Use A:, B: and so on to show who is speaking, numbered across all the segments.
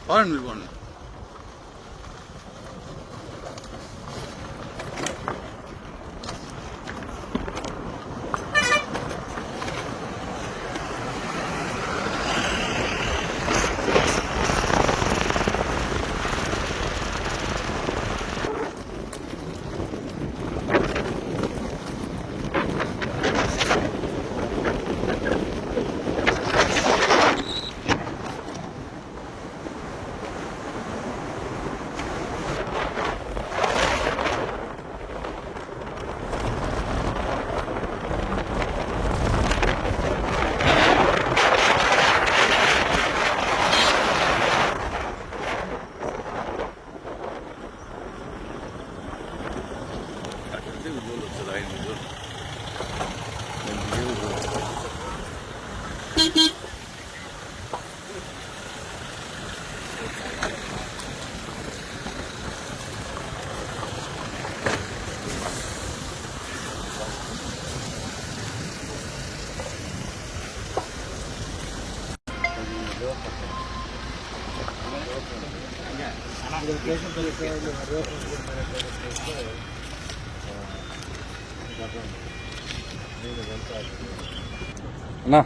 A: పోండి మీరు పోండి.
B: అన్నా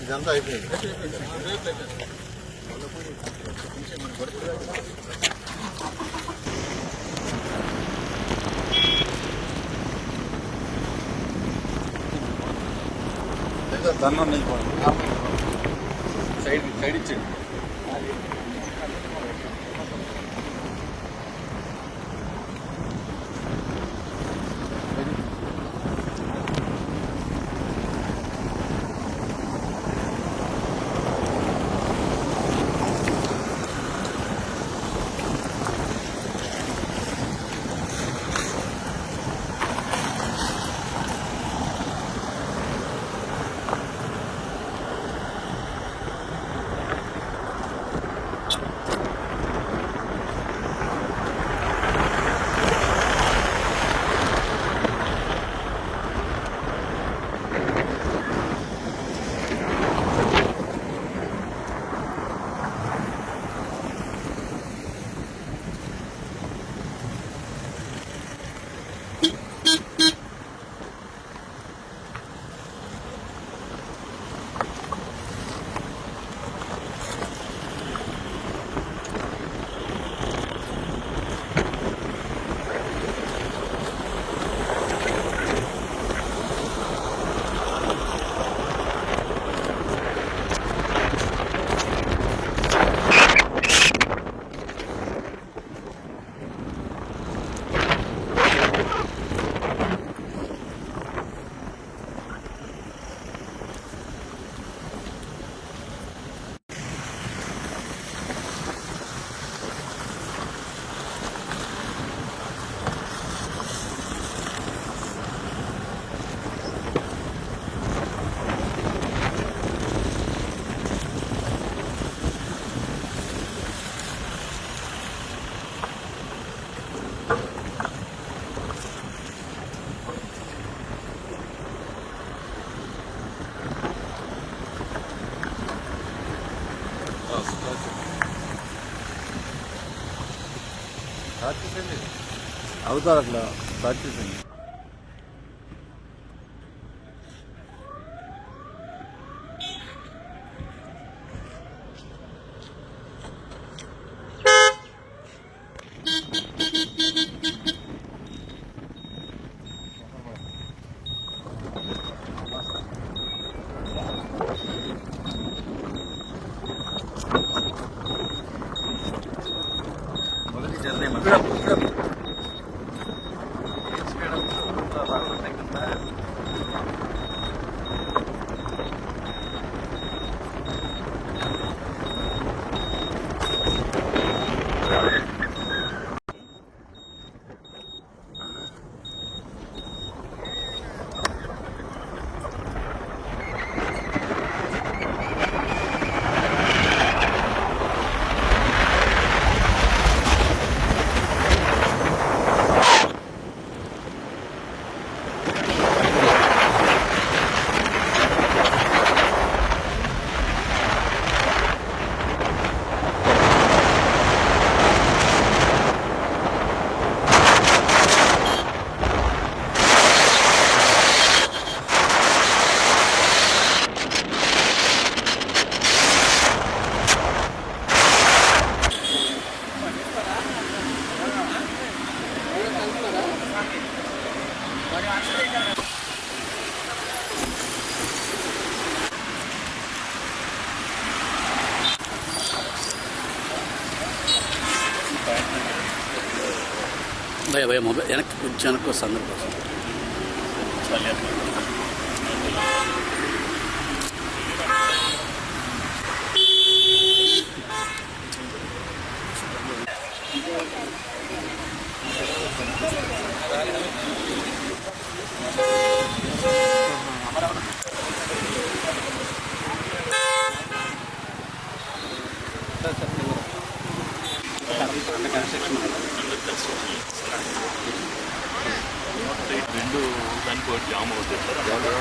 A: ఇదంతా అయిపోయింది.
B: దండం సైడ్ సైడ్ ఇచ్చేయండి. అవుతారు అట్లా స్టార్ట్ చేసింది. మొదటి జర్నీ
A: భయ మొబైల్ వెనక్కి కొంచెం వెనక్కి వస్తుంది అందరి కోసం.
C: రెండు దానికి ఒకటి జామ్ అవుతుంది మనం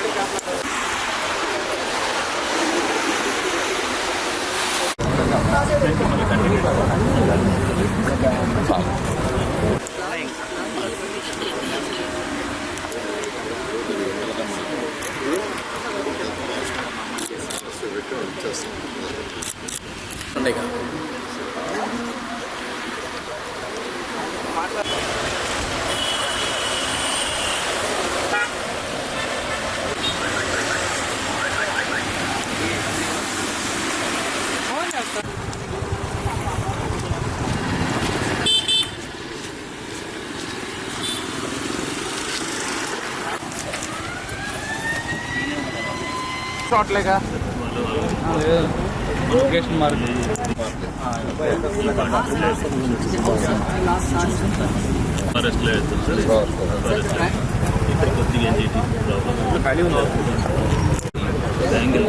C: ఇంకా
B: షార్ట్లేగా లొకేషన్ మార్క్
C: ఫారెస్ట్లో వెళ్తుంది సార్. ఇక్కడ కొద్దిగా ఖాళీ ఉంది. ట్రయాంగిల్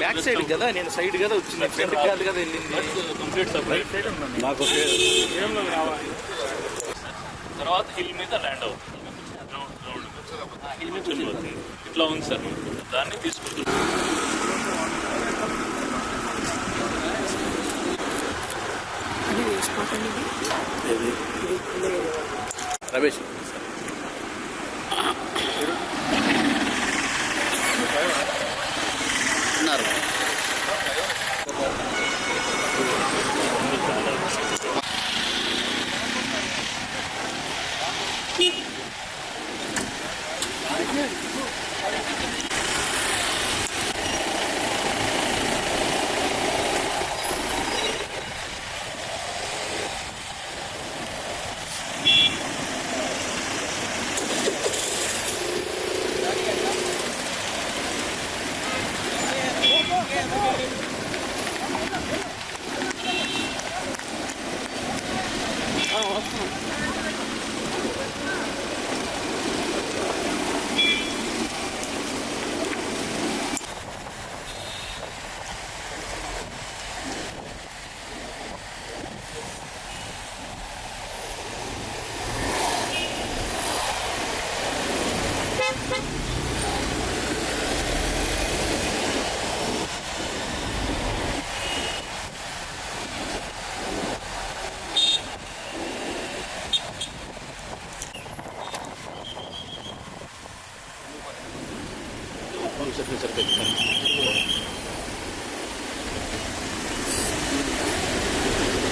D: బ్యాక్ సైడ్ కదా, నేను సైడ్ కదా వచ్చింది, ఫ్రంట్ కాదు కదా వెళ్ళింది.
C: కంప్లీట్ సపరేట్ నాకు తర్వాత హిల్ మీద ల్యాండ్ అవుతుంది. ఇట్లా ఉంది సార్, దాన్ని తీసుకుంటున్నాం.
A: రమేష్ ఉన్నారు.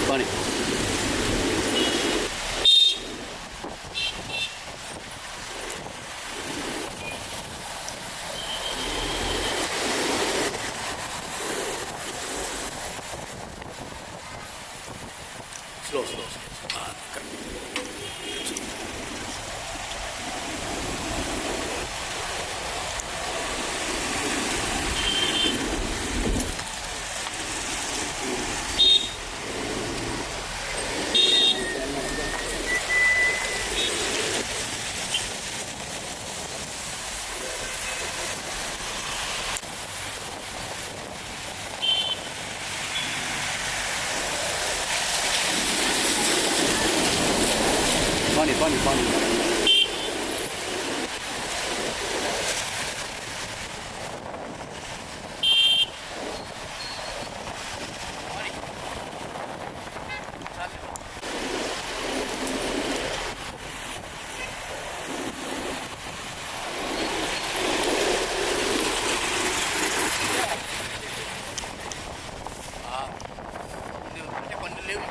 A: Funny. Slow. అంటే కొన్ని లేవు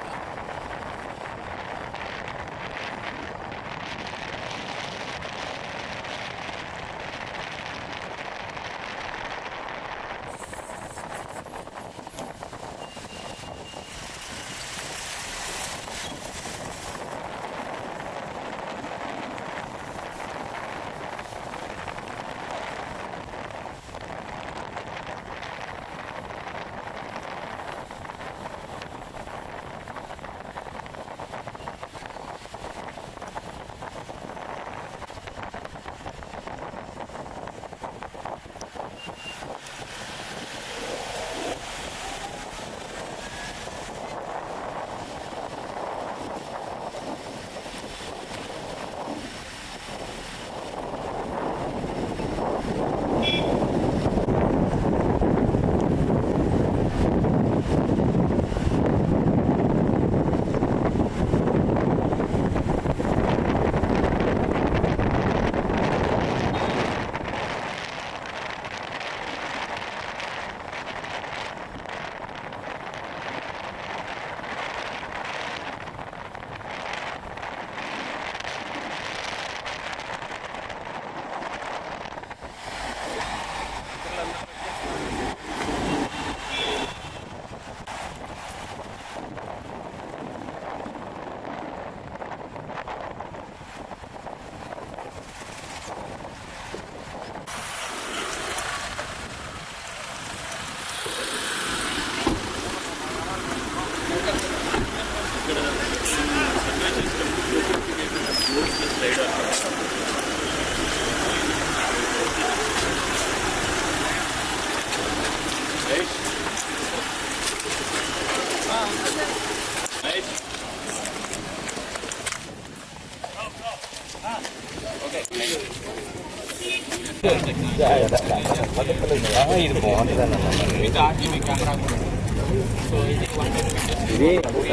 A: ఇంకా.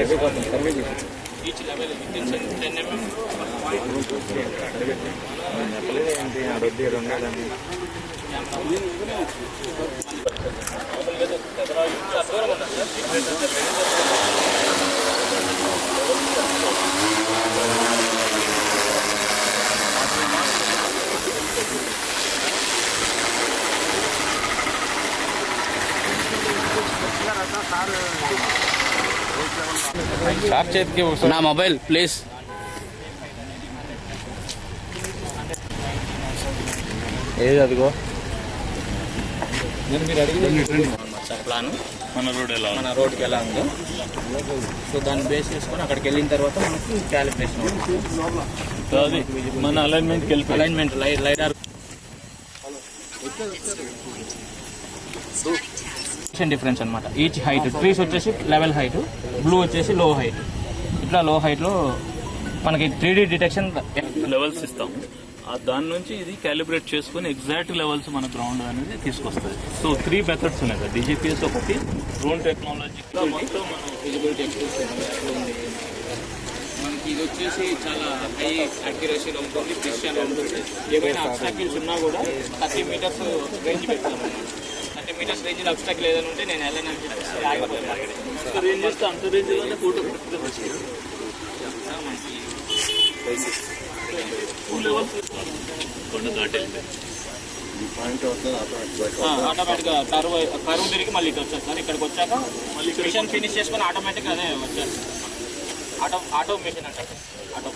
D: ఇది బాగుంటుందన్న ఈచ్ లెవెల్
B: ఏంటి అడొద్ది ఉండాలని
A: నా మొబైల్ ప్లీజ్.
B: ఏది అదిగో
D: ప్లాన్
C: మన రోడ్ ఎలా
D: మన రోడ్కి ఎలా ఉందో సో దాన్ని బేస్ చేసుకొని అక్కడికి వెళ్ళిన తర్వాత మనకి క్యాలిక్యులేషన్
C: అది మన అలైన్మెంట్కి వెళ్ళి
D: అలైన్మెంట్ లైడార్ డిఫరెన్స్ అనమాట. ఈచ్ హైట్ ట్రీస్ వచ్చేసి లెవెల్ హైట్, బ్లూ వచ్చేసి లో హైట్. ఇట్లా లో హైట్లో మనకి 3D డిటెక్షన్
C: లెవెల్స్ ఇస్తాము. దాని నుంచి ఇది క్యాలిబ్రేట్ చేసుకుని ఎగ్జాక్ట్ లెవెల్స్ మన గ్రౌండ్ అనేది తీసుకొస్తుంది. సో 3 మెథడ్స్ ఉన్నాయి కదా, డిజిపిఎస్ ఒకటి, డ్రోన్ టెక్నాలజీ మొత్తం మనం
D: విజిబిలిటీ మనకి ఇది వచ్చేసి చాలా హై యాక్యురసీలో ఉంటుంది, ప్రిసిషన్లో ఉంటుంది. ఏమైనా అబ్స్టాకిల్స్ ఉన్నా కూడా 30 మీటర్స్ రేంజ్ పెడతాను. 30 మీటర్స్ రేంజ్లో అబ్స్టాకిల్ ఏదైనా ఉంటే నేను వెళ్ళని
C: రేంజ్ చేస్తే అంత రేంజ్లోనే ఫోటో కొండ దాటి
D: ఆటోమేటిక్గా కరువు తిరిగి మళ్ళీ ఇటు వచ్చేస్తారు. ఇక్కడికి వచ్చాక మళ్ళీ మిషన్ ఫినిష్ చేసుకొని ఆటోమేటిక్గా అదే వచ్చేస్తారు. ఆటో మిషన్ అంటారు. ఆటో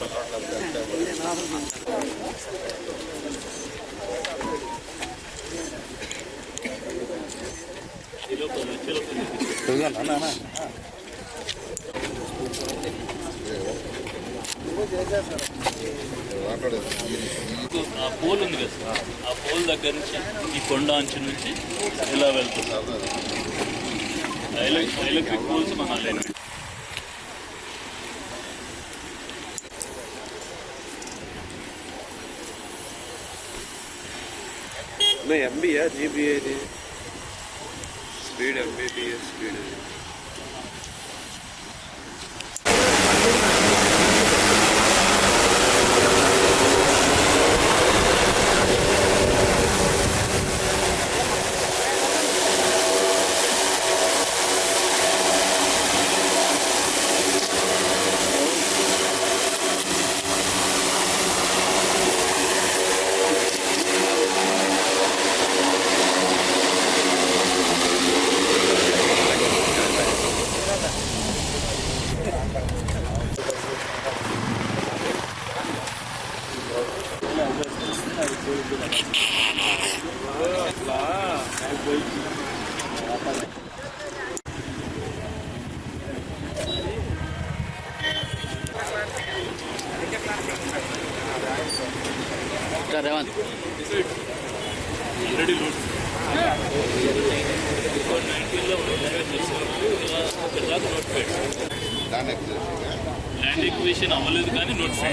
C: ఆ పోల్ ఉంది కదా సార్, ఆ పోల్ దగ్గర నుంచి ఈ కొండ అంచు నుంచి ఇలా వెళ్తుంది. ఎలక్ట్రిక్ పోల్స్ మన అలైన్మెంట్
B: ఎంబీయా జీబీఏ ఇది speed MBBS speed
A: Revanth
C: land acquisition అవ్వలేదు కానీ నోటిఫై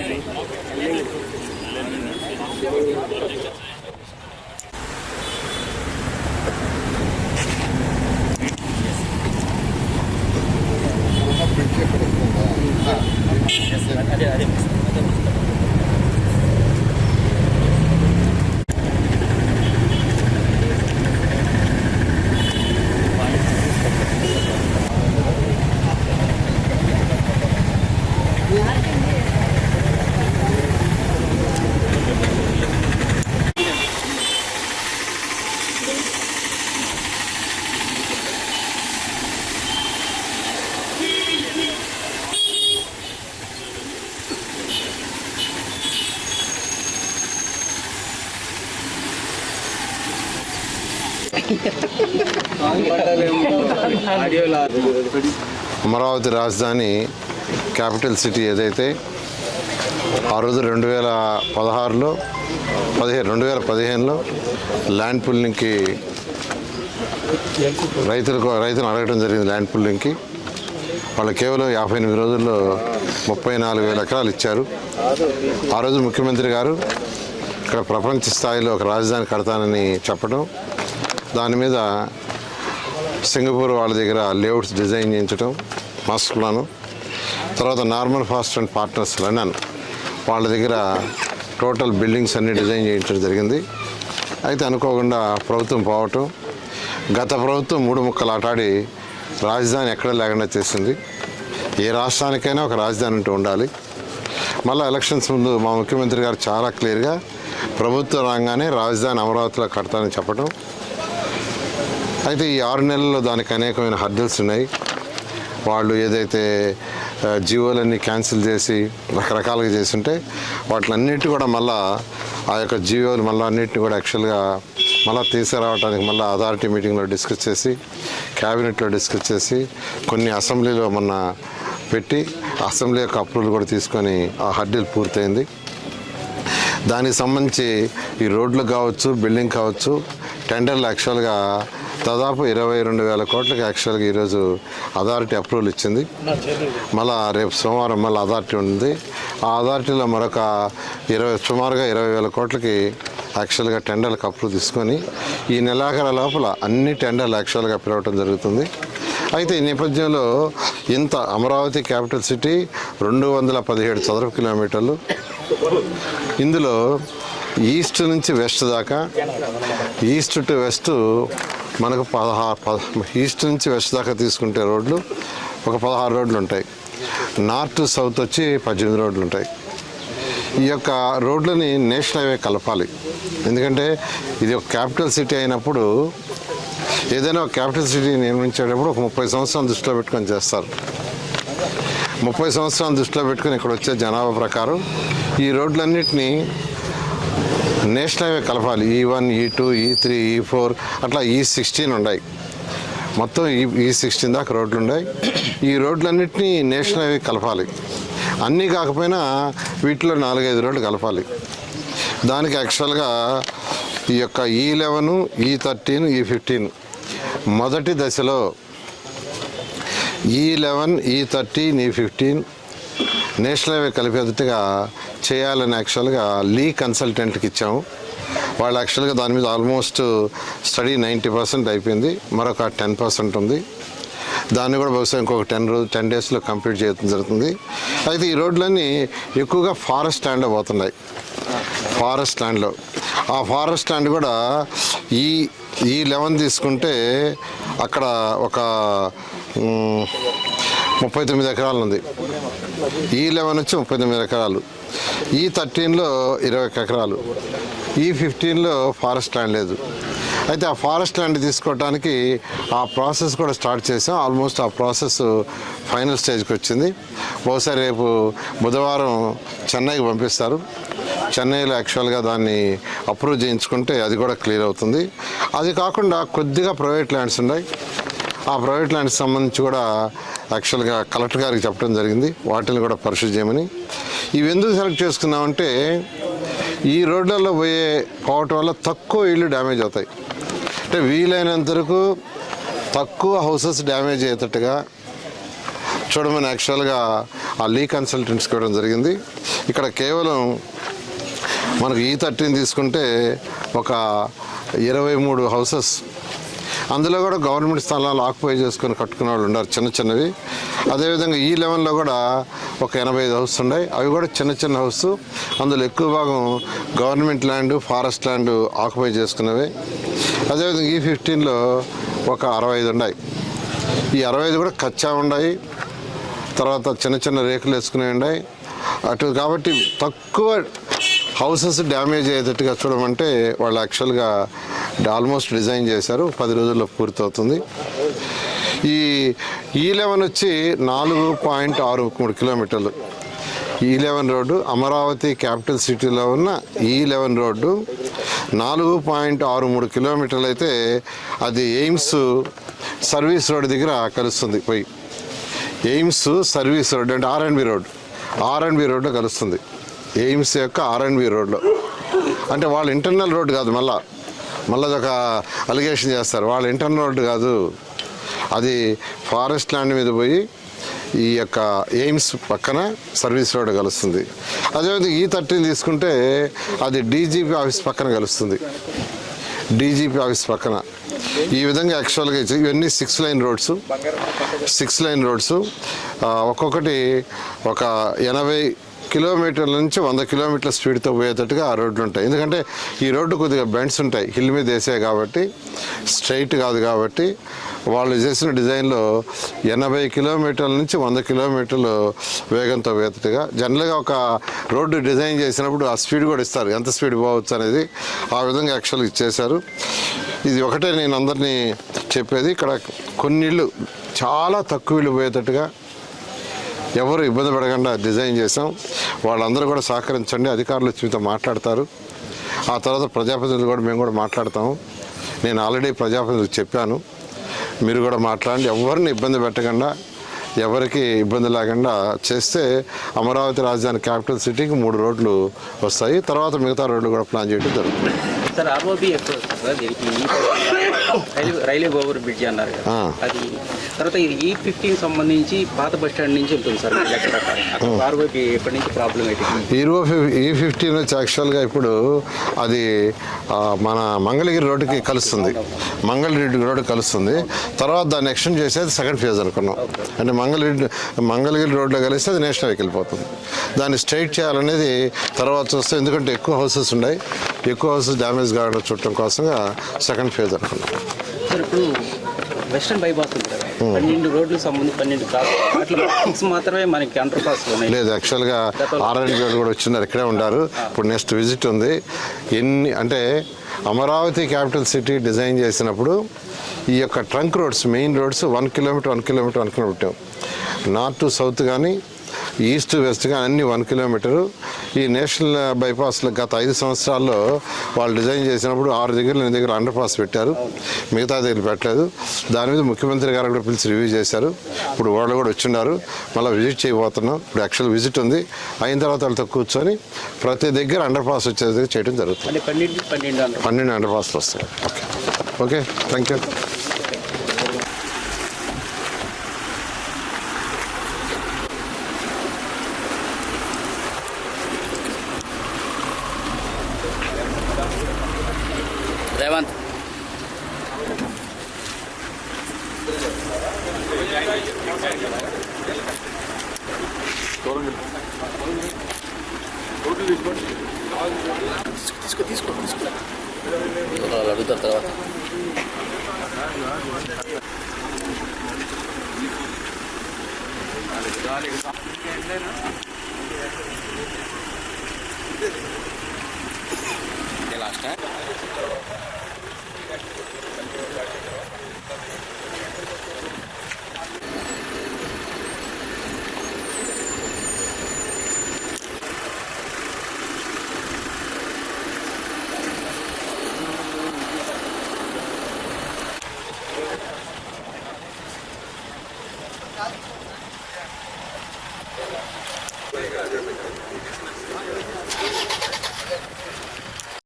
E: అమరావతి రాజధాని క్యాపిటల్ సిటీ ఏదైతే ఆ రోజు 2015లో ల్యాండ్ పుల్లింగ్కి రైతులను అడగడం జరిగింది. ల్యాండ్ పుల్లింగ్కి వాళ్ళు కేవలం 58 రోజుల్లో 34,000 ఎకరాలు ఇచ్చారు. ఆ రోజు ముఖ్యమంత్రి గారు ఇక్కడ ప్రపంచ స్థాయిలో ఒక రాజధాని కడతానని చెప్పడం, దాని మీద సింగపూర్ వాళ్ళ దగ్గర లేఅవుట్స్ డిజైన్ చేయించడం, మాస్టర్ ప్లాను, తర్వాత normal fast and partners London వాళ్ళ దగ్గర టోటల్ బిల్డింగ్స్ అన్ని డిజైన్ చేయించడం జరిగింది. అయితే అనుకోకుండా ప్రభుత్వం పోవటం, గత ప్రభుత్వం 3 ముక్కలు ఆటాడి రాజధాని ఎక్కడ లేకుండా చేసింది. ఏ రాష్ట్రానికైనా ఒక రాజధాని అంటూ ఉండాలి. మళ్ళీ ఎలక్షన్స్ ముందు మా ముఖ్యమంత్రి గారు చాలా క్లియర్గా ప్రభుత్వం రాగానే రాజధాని అమరావతిలో కడతానని చెప్పడం. అయితే ఈ 6 నెలల్లో దానికి అనేకమైన హర్డల్స్ ఉన్నాయి. వాళ్ళు ఏదైతే జీవోలన్నీ క్యాన్సిల్ చేసి రకరకాలుగా చేస్తుంటే వాటిలన్నిటి కూడా మళ్ళీ ఆ యొక్క జీవోలు మళ్ళీ అన్నింటినీ కూడా యాక్చువల్గా మళ్ళీ తీసుకురావడానికి మళ్ళీ అథారిటీ మీటింగ్లో డిస్కస్ చేసి, క్యాబినెట్లో డిస్కస్ చేసి, కొన్ని అసెంబ్లీలో మొన్న పెట్టి అసెంబ్లీ యొక్క అప్రూవల్ కూడా తీసుకొని ఆ హర్డల్ పూర్తయింది. దానికి సంబంధించి ఈ రోడ్లు కావచ్చు, బిల్డింగ్ కావచ్చు, టెండర్లు యాక్చువల్గా దాదాపు 22,000 కోట్లకి యాక్చువల్గా ఈరోజు అథారిటీ అప్రూవల్ ఇచ్చింది. మళ్ళీ రేపు సోమవారం మళ్ళీ అథారిటీ ఉంది. ఆ అథారిటీలో మరొక సుమారుగా 20,000 కోట్లకి యాక్చువల్గా టెండర్లకు అప్రూవ్ తీసుకొని ఈ నెలాఖరు లోపల అన్ని టెండర్లు యాక్చువల్గా పిలవటం జరుగుతుంది. అయితే ఈ నేపథ్యంలో ఇంత అమరావతి క్యాపిటల్ సిటీ 217 చదరపు కిలోమీటర్లు, ఇందులో ఈస్ట్ నుంచి వెస్ట్ దాకా, ఈస్ట్ టు వెస్ట్ మనకు 16 ఈస్ట్ నుంచి వెస్ట్ దాకా తీసుకుంటే రోడ్లు ఒక 16 రోడ్లు ఉంటాయి. నార్త్ టు సౌత్ వచ్చి 18 రోడ్లు ఉంటాయి. ఈ యొక్క రోడ్లని నేషనల్ హైవే కలపాలి. ఎందుకంటే ఇది ఒక క్యాపిటల్ సిటీ అయినప్పుడు ఏదైనా ఒక క్యాపిటల్ సిటీ నిర్మించేటప్పుడు ఒక 30 సంవత్సరాలు దృష్టిలో పెట్టుకొని చేస్తారు. 30 సంవత్సరాలు దృష్టిలో పెట్టుకొని ఇక్కడ వచ్చే జనాభా ప్రకారం ఈ రోడ్లన్నింటినీ నేషనల్ హైవే కలపాలి. E1, E2, E3, E4 అట్లా E16 ఉన్నాయి. మొత్తం E16 దాకా రోడ్లు ఉన్నాయి. ఈ రోడ్లన్నింటినీ నేషనల్ హైవే కలపాలి. అన్నీ కాకపోయినా వీటిలో 4-5 రోడ్లు కలపాలి. దానికి యాక్చువల్గా ఈ యొక్క E11, E13, E15 మొదటి దశలో E11, E13, E15 national highway కలిపేటట్టుగా చేయాలని యాక్చువల్గా లీ కన్సల్టెంట్కి ఇచ్చాము. వాళ్ళు యాక్చువల్గా దాని మీద ఆల్మోస్ట్ స్టడీ 90% అయిపోయింది, మరొక 10% ఉంది. దాన్ని కూడా బహుశా ఇంకొక 10 డేస్లో కంప్లీట్ చేయడం జరుగుతుంది. అయితే ఈ రోడ్లన్నీ ఎక్కువగా ఫారెస్ట్ ల్యాండ్లో పోతున్నాయి. ఫారెస్ట్ ల్యాండ్లో ఆ ఫారెస్ట్ ల్యాండ్ కూడా ఈ 11 తీసుకుంటే అక్కడ ఒక 39 ఎకరాలు ఉంది. ఈ 11 వచ్చి 39 ఎకరాలు, ఈ 13లో 20 ఎకరాలు, ఈ 15లో ఫారెస్ట్ ల్యాండ్ లేదు. అయితే ఆ ఫారెస్ట్ ల్యాండ్ తీసుకోవడానికి ఆ ప్రాసెస్ కూడా స్టార్ట్ చేసాం. ఆల్మోస్ట్ ఆ ప్రాసెస్ ఫైనల్ స్టేజ్కి వచ్చింది. బహుశా రేపు బుధవారం చెన్నైకి పంపిస్తారు. చెన్నైలో యాక్చువల్గా దాన్ని అప్రూవ్ చేయించుకుంటే అది కూడా క్లియర్ అవుతుంది. అది కాకుండా కొద్దిగా ప్రైవేట్ ల్యాండ్స్ ఉన్నాయి. ఆ ప్రైవేట్ ల్యాండ్స్ సంబంధించి కూడా యాక్చువల్గా కలెక్టర్ గారికి చెప్పడం జరిగింది, వాటిని కూడా పరిశీలి చేయమని. ఇవి ఎందుకు సెలెక్ట్ చేసుకున్నామంటే ఈ రోడ్లలో పోవటం వల్ల తక్కువ ఇళ్ళు డ్యామేజ్ అవుతాయి. అంటే వీలైనంత వరకు తక్కువ హౌసెస్ డ్యామేజ్ అయ్యేటట్టుగా చూడమని యాక్చువల్గా ఆ లీ కన్సల్టెంట్స్కి ఇవ్వడం జరిగింది. ఇక్కడ కేవలం మనకు ఈ 13 తీసుకుంటే ఒక 23 హౌసెస్, అందులో కూడా గవర్నమెంట్ స్థలాలు ఆక్యుపై చేసుకొని కట్టుకునే వాళ్ళు ఉన్నారు చిన్నవి. అదేవిధంగా ఈ 11లో కూడా ఒక 85 హౌస్ ఉన్నాయి. అవి కూడా చిన్న హౌస్. అందులో ఎక్కువ భాగం government land, forest land occupy చేసుకున్నవి. అదేవిధంగా ఈ 15లో ఒక 65 ఉన్నాయి. ఈ 65 కూడా కచ్చా ఉన్నాయి, తర్వాత చిన్న రేకులు వేసుకునే ఉన్నాయి అటు. కాబట్టి తక్కువ హౌసెస్ డ్యామేజ్ అయ్యేటట్టుగా చూడమంటే వాళ్ళు యాక్చువల్గా ఆల్మోస్ట్ డిజైన్ చేశారు. 10 రోజుల్లో పూర్తవుతుంది. ఈ 11 వచ్చి 4.63 కిలోమీటర్లు. ఈ 11 రోడ్డు అమరావతి క్యాపిటల్ సిటీలో ఉన్న ఈ 11 రోడ్డు 4.63 కిలోమీటర్లు అయితే అది ఎయిమ్స్ సర్వీస్ రోడ్ దగ్గర కలుస్తుంది. పోయి ఎయిమ్స్ సర్వీస్ రోడ్ అంటే ఆర్ఎండ్బి రోడ్లో కలుస్తుంది. ఎయిమ్స్ యొక్క ఆర్ఎండ్బి రోడ్లో అంటే వాళ్ళ ఇంటర్నల్ రోడ్డు కాదు. మళ్ళీ ఒక అలిగేషన్ చేస్తారు, వాళ్ళ ఇంటర్నల్ రోడ్డు కాదు, అది ఫారెస్ట్ ల్యాండ్ మీద పోయి ఈ యొక్క ఎయిమ్స్ పక్కన సర్వీస్ రోడ్ కలుస్తుంది. అదేవిధంగా ఈ 13 తీసుకుంటే అది డీజీపీ ఆఫీస్ పక్కన కలుస్తుంది. డీజీపీ ఆఫీస్ పక్కన ఈ విధంగా యాక్చువల్గా ఇవన్నీ 6 లైన్ రోడ్స్. ఒక్కొక్కటి ఒక 80 కిలోమీటర్ల నుంచి 100 కిలోమీటర్ల స్పీడ్తో పోయేటట్టుగా ఆ రోడ్లు ఉంటాయి. ఎందుకంటే ఈ రోడ్డు కొద్దిగా బెండ్స్ ఉంటాయి, హిల్ మీద వేసే కాబట్టి, స్ట్రైట్ కాదు కాబట్టి వాళ్ళు చేసిన డిజైన్లో 80 కిలోమీటర్ల నుంచి 100 కిలోమీటర్లు వేగంతో పోయేటట్టుగా. జనరల్గా ఒక రోడ్డు డిజైన్ చేసినప్పుడు ఆ స్పీడ్ కూడా ఇస్తారు, ఎంత స్పీడ్ పోవచ్చు అనేది. ఆ విధంగా యాక్చువల్గా ఇచ్చేశారు. ఇది ఒకటే నేను అందరినీ చెప్పేది, ఇక్కడ కొన్ని ఇళ్ళు చాలా తక్కువ ఇళ్ళు పోయేటట్టుగా ఎవరు ఇబ్బంది పడకుండా డిజైన్ చేసాం. వాళ్ళందరూ కూడా సహకరించండి. అధికారులు వచ్చి మీతో మాట్లాడతారు. ఆ తర్వాత ప్రజాప్రతినిధులు కూడా మేము కూడా మాట్లాడతాము. నేను ఆల్రెడీ ప్రజాప్రతినిధులకు చెప్పాను, మీరు కూడా మాట్లాడండి. ఎవరిని ఇబ్బంది పెట్టకుండా, ఎవరికి ఇబ్బంది లేకుండా చేస్తే అమరావతి రాజధాని క్యాపిటల్ సిటీకి 3 రోడ్లు వస్తాయి. తర్వాత మిగతా రోడ్లు కూడా ప్లాన్ చేయడం జరుగుతుంది.
F: సార్ ఆర్ఓబి ఎప్పుడు సార్ దీనికి రైల్వే ఓవర్ బ్రిడ్జ్ అన్నారు కదా, అది తర్వాత E15 సంబంధించి పాత బస్ స్టాండ్ నుంచి ఉంటుంది సార్ ఆర్ఓబి ఎప్పటి నుంచి ప్రాబ్లం అయితే
E: E15 వచ్చి యాక్చువల్గా ఇప్పుడు అది మన మంగళగిరి రోడ్డుకి కలుస్తుంది. మంగళగిరి రోడ్డు కలుస్తుంది. తర్వాత దాన్ని ఎక్స్టెండ్ చేసేది సెకండ్ ఫేజ్ అనుకున్నాం. అంటే మంగళగిరి రోడ్లో కలిస్తే అది నేషనల్ వెళ్ళిపోతుంది. దాన్ని స్ట్రైట్ చేయాలనేది తర్వాత చూస్తే, ఎందుకంటే ఎక్కువ హౌసెస్ ఉన్నాయి, ఎక్కువ హౌసెస్ డ్యామేజ్ కావడం చూడటం కోసంగా సెకండ్ ఫేజ్ అనుకున్నాం.
F: సార్ ఇప్పుడు వెస్టర్న్ బైపాస్ ఉంది కదా, 12 రోడ్లకు సంబంధించి 12 క్రాస్ అట్లా 6 మాత్రమే మనకి అండర్ పాస్
E: లేదు. యాక్చువల్గా ఆర్ఎండ్ రోడ్ కూడా వచ్చినారు, ఇక్కడే ఉండారు. ఇప్పుడు నెక్స్ట్ విజిట్ ఉంది. అంటే అమరావతి క్యాపిటల్ సిటీ డిజైన్ చేసినప్పుడు ఈ యొక్క trunk roads, main roads 1 kilometre north to south కానీ ఈస్ట్ టు వెస్ట్ కానీ అన్ని 1 కిలోమీటరు. ఈ నేషనల్ బైపాస్లో గత 5 సంవత్సరాల్లో వాళ్ళు డిజైన్ చేసినప్పుడు 6 దగ్గర 8 దగ్గర అండర్ పాస్ పెట్టారు, మిగతా దగ్గర పెట్టలేదు. దాని మీద ముఖ్యమంత్రి గారు కూడా పిలిచి రివ్యూ చేశారు. ఇప్పుడు వాళ్ళు కూడా వచ్చిన్నారు, మళ్ళీ విజిట్ చేయబోతున్నాం. ఇప్పుడు యాక్చువల్ విజిట్ ఉంది, అయిన తర్వాత వాళ్ళతో కూర్చొని ప్రతి దగ్గర అండర్ పాస్ వచ్చేది చేయడం జరుగుతుంది. 12 అండర్ పాస్లు వస్తాయి. Okay, thank you.
A: అడుగుతారు తర్వాత.